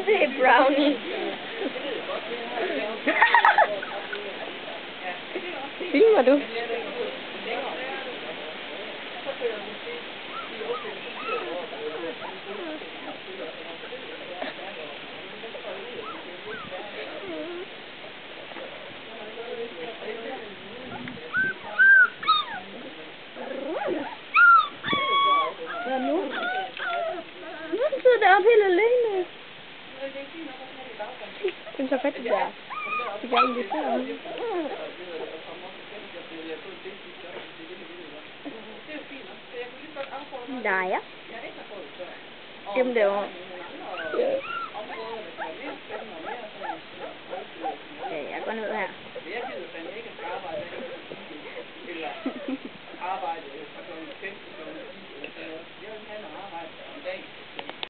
Det er brownie. Filmer du? Hvad nu? Nu sidder der oppe helt alene. Den tager fat i der. Det gør egentlig der. Nej, ja. Jamen det var